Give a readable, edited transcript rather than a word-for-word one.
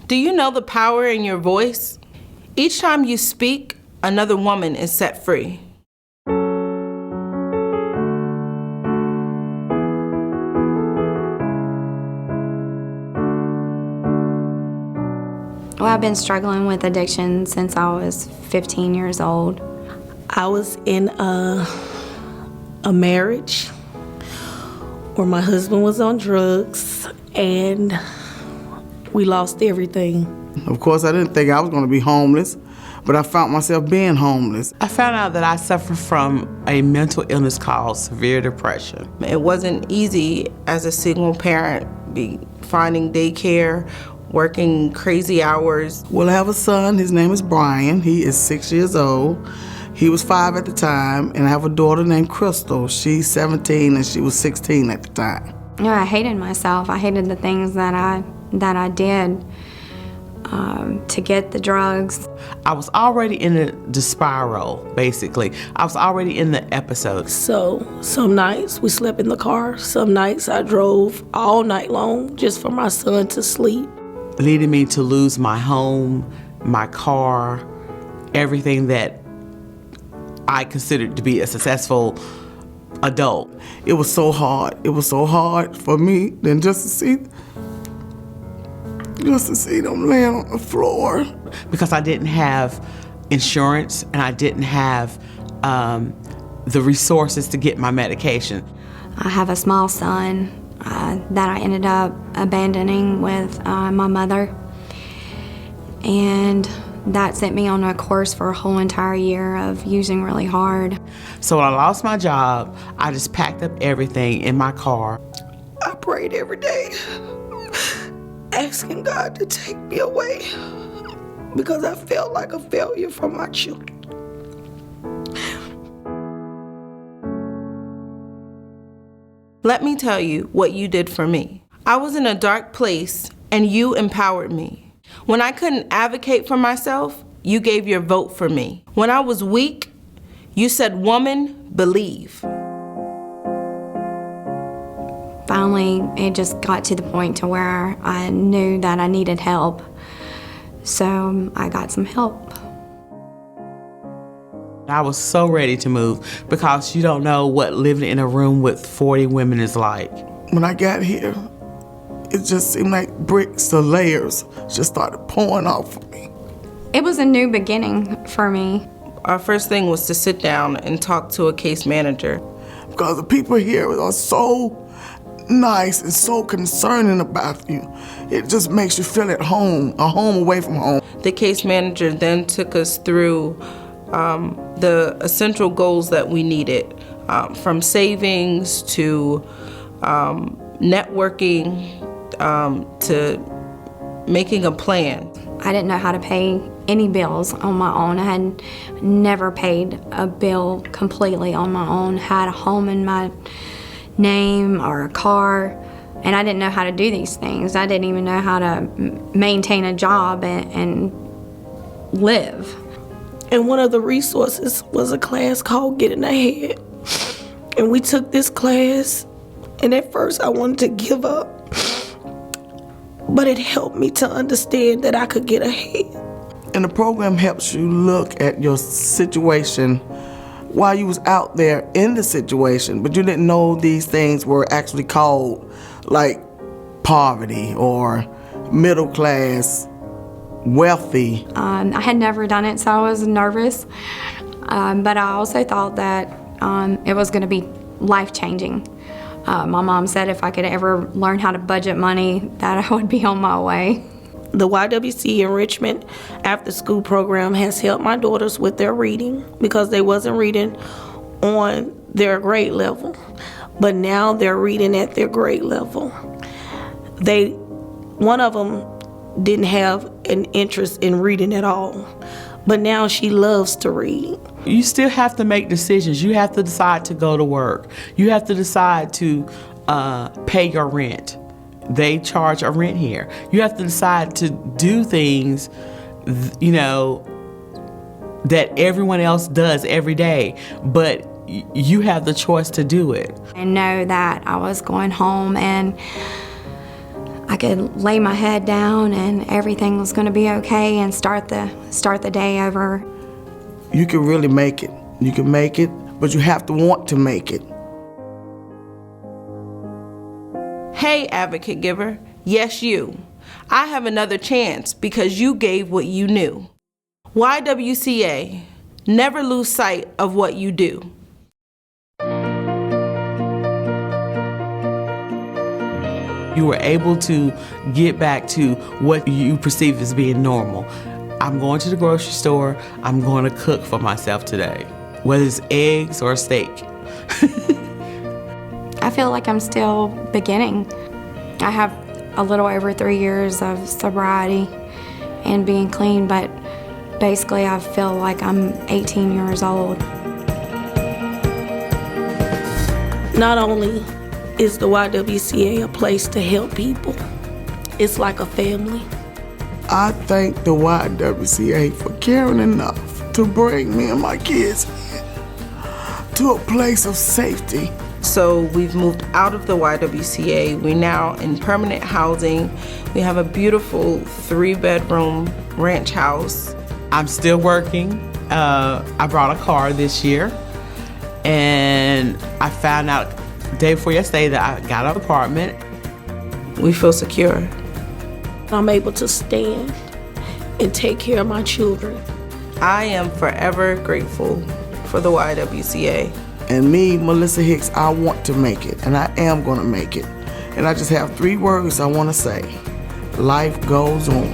Do you know the power in your voice? Each time you speak, another woman is set free. Well, I've been struggling with addiction since I was 15 years old. I was in a marriage where my husband was on drugs and we lost everything. Of course, I didn't think I was going to be homeless, but I found myself being homeless. I found out that I suffer from a mental illness called severe depression. It wasn't easy as a single parent, finding daycare, working crazy hours. Well, I have a son. His name is Brian. He is 6 years old. He was 5 at the time, and I have a daughter named Crystal. She's 17 and she was 16 at the time. You know, I hated myself. I hated the things that I did to get the drugs. I was already in the spiral, basically. I was already in the episode. So some nights we slept in the car. Some nights I drove all night long just for my son to sleep. Leading me to lose my home, my car, everything that I considered to be a successful adult. It was so hard. It was so hard for me than just to see them laying on the floor. Because I didn't have insurance and I didn't have the resources to get my medication. I have a small son that I ended up abandoning with my mother. And that sent me on a course for a whole entire year of using really hard. So when I lost my job, I just packed up everything in my car. I prayed every day, asking God to take me away because I felt like a failure for my children. Let me tell you what you did for me. I was in a dark place and you empowered me. When I couldn't advocate for myself, you gave your vote for me. When I was weak, you said, "Woman, believe." Finally, it just got to the point to where I knew that I needed help. So I got some help. I was so ready to move because you don't know what living in a room with 40 women is like. When I got here, it just seemed like bricks or layers just started pouring off of me. It was a new beginning for me. Our first thing was to sit down and talk to a case manager. Because the people here are so nice and so concerning about you. It just makes you feel at home, a home away from home. The case manager then took us through the essential goals that we needed, from savings to networking to making a plan. I didn't know how to pay any bills on my own. I had never paid a bill completely on my own, had a home in my name or a car, and I didn't know how to do these things. I didn't even know how to maintain a job and live. And one of the resources was a class called Getting Ahead. And we took this class, and at first I wanted to give up, but it helped me to understand that I could get ahead. And the program helps you look at your situation while you was out there in the situation, but you didn't know these things were actually called like poverty or middle class, wealthy. I had never done it, so I was nervous, but I also thought that it was going to be life-changing. My mom said if I could ever learn how to budget money, that I would be on my way. The YWCA Enrichment After School Program has helped my daughters with their reading because they wasn't reading on their grade level, but now they're reading at their grade level. One of them didn't have an interest in reading at all, but now she loves to read. You still have to make decisions. You have to decide to go to work. You have to decide to pay your rent. They charge a rent here. You have to decide to do things, you know, that everyone else does every day, but you have the choice to do it. I know that I was going home and I could lay my head down and everything was going to be okay and start the day over. You can really make it. You can make it, but you have to want to make it. Hey, advocate giver. Yes, you. I have another chance because you gave what you knew. YWCA, never lose sight of what you do. You were able to get back to what you perceive as being normal. I'm going to the grocery store. I'm going to cook for myself today, whether it's eggs or steak. I feel like I'm still beginning. I have a little over 3 years of sobriety and being clean, but basically I feel like I'm 18 years old. Not only is the YWCA a place to help people, it's like a family. I thank the YWCA for caring enough to bring me and my kids to a place of safety. So we've moved out of the YWCA. We're now in permanent housing. We have a beautiful 3-bedroom ranch house. I'm still working. I brought a car this year, and I found out the day before yesterday that I got an apartment. We feel secure. I'm able to stand and take care of my children. I am forever grateful for the YWCA. And me, Melissa Hicks, I want to make it, and I am gonna make it. And I just have 3 words I wanna say. Life goes on.